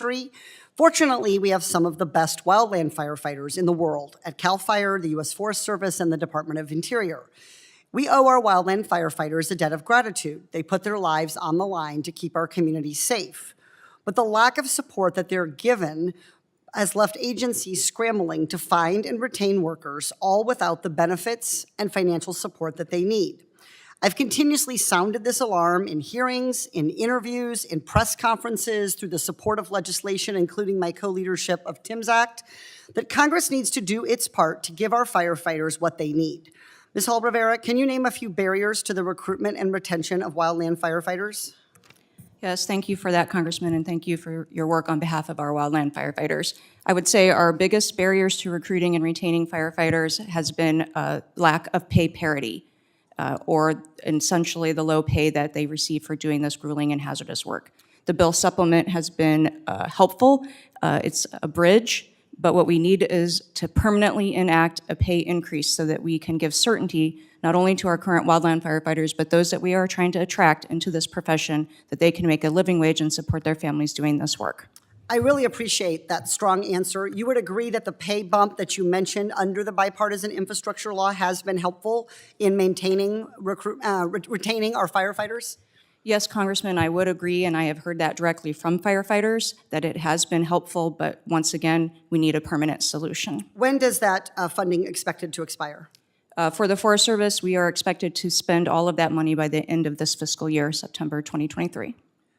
country. Fortunately, we have some of the best wildland firefighters in the world at CAL FIRE, the U.S. Forest Service, and the Department of Interior. We owe our wildland firefighters a debt of gratitude. They put their lives on the line to keep our communities safe. But the lack of support that they're given has left agencies scrambling to find and retain workers, all without the benefits and financial support that they need. I've continuously sounded this alarm in hearings, in interviews, in press conferences, through the support of legislation, including my co-leadership of Tim's Act, that Congress needs to do its part to give our firefighters what they need. Ms. Hall-Rivera, can you name a few barriers to the recruitment and retention of wildland firefighters? Yes, thank you for that, Congressman, and thank you for your work on behalf of our wildland firefighters. I would say our biggest barriers to recruiting and retaining firefighters has been lack of pay parity, or essentially the low pay that they receive for doing this grueling and hazardous work. The bill supplement has been helpful. It's a bridge, but what we need is to permanently enact a pay increase so that we can give certainty not only to our current wildland firefighters, but those that we are trying to attract into this profession, that they can make a living wage and support their families doing this work. I really appreciate that strong answer. You would agree that the pay bump that you mentioned under the bipartisan infrastructure law has been helpful in maintaining, retaining our firefighters? Yes, Congressman, I would agree, and I have heard that directly from firefighters, that it has been helpful, but once again, we need a permanent solution. When does that funding expected to expire? For the Forest Service, we are expected to spend all of that money by the end of this fiscal year, September 2023.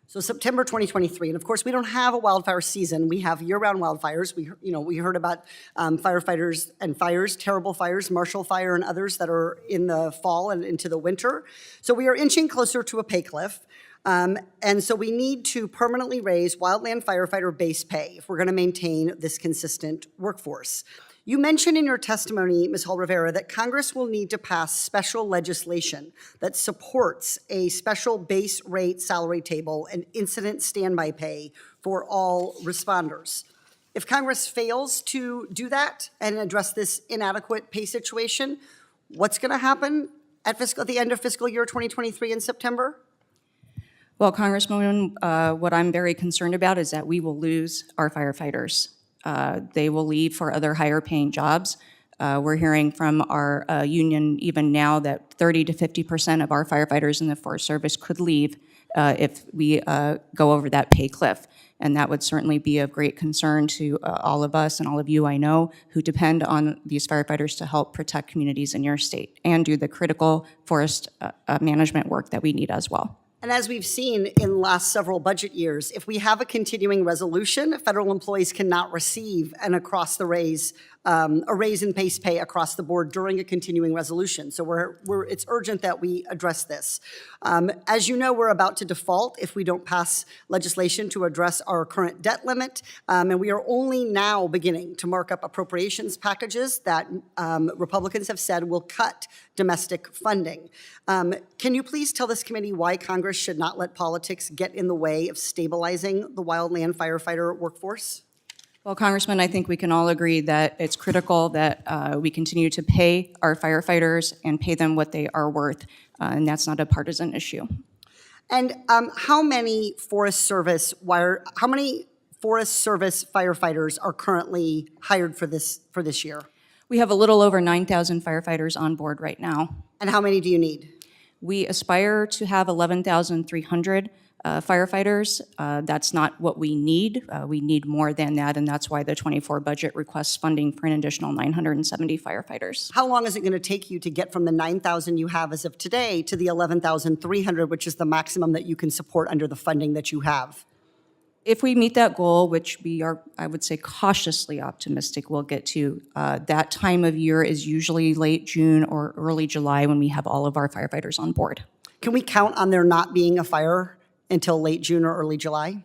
So September 2023, and of course, we don't have a wildfire season. We have year-round wildfires. We heard about firefighters and fires, terrible fires, Marshall Fire and others that are in the fall and into the winter. So we are inching closer to a pay cliff. And so we need to permanently raise wildland firefighter base pay if we're going to maintain this consistent workforce. You mentioned in your testimony, Ms. Hall-Rivera, that Congress will need to pass special legislation that supports a special base rate salary table and incident standby pay for all responders. If Congress fails to do that and address this inadequate pay situation, what's going to happen at the end of fiscal year 2023 in September? Well, Congresswoman, what I'm very concerned about is that we will lose our firefighters. They will leave for other higher paying jobs. We're hearing from our union even now that 30 to 50% of our firefighters in the Forest Service could leave if we go over that pay cliff. And that would certainly be of great concern to all of us and all of you, I know, who depend on these firefighters to help protect communities in your state and do the critical forest management work that we need as well. And as we've seen in the last several budget years, if we have a continuing resolution, federal employees cannot receive a raise in base pay across the board during a continuing resolution. So it's urgent that we address this. As you know, we're about to default if we don't pass legislation to address our current debt limit, and we are only now beginning to mark up appropriations packages that Republicans have said will cut domestic funding. Can you please tell this committee why Congress should not let politics get in the way of stabilizing the wildland firefighter workforce? Well, Congressman, I think we can all agree that it's critical that we continue to pay our firefighters and pay them what they are worth, and that's not a partisan issue. And how many Forest Service firefighters are currently hired for this year? We have a little over 9,000 firefighters on board right now. And how many do you need? We aspire to have 11,300 firefighters. That's not what we need. We need more than that, and that's why the 24 budget requests funding for an additional 970 firefighters. How long is it going to take you to get from the 9,000 you have as of today to the 11,300, which is the maximum that you can support under the funding that you have? If we meet that goal, which we are, I would say, cautiously optimistic we'll get to, that time of year is usually late June or early July when we have all of our firefighters on board. Can we count on there not being a fire until late June or early July?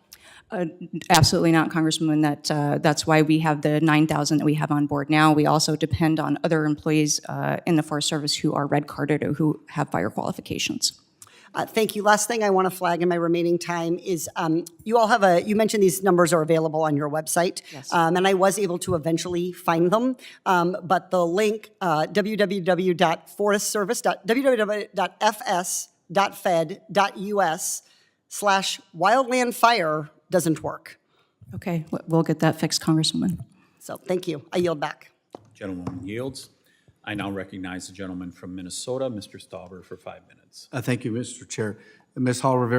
Absolutely not, Congresswoman. That's why we have the 9,000 that we have on board now. We also depend on other employees in the Forest Service who are red carded or who have fire qualifications. Thank you. Last thing I want to flag in my remaining time is you mentioned these numbers are available on your website. Yes. And I was able to eventually find them. But the link, www.fs.fed.us/wildlandfire doesn't work. Okay, we'll get that fixed, Congresswoman. So thank you. I yield back. Gentlewoman yields. I now recognize the gentleman from Minnesota, Mr. Stauber, for 5 minutes. Thank you, Mr. Chair. Ms. Hall Rivera,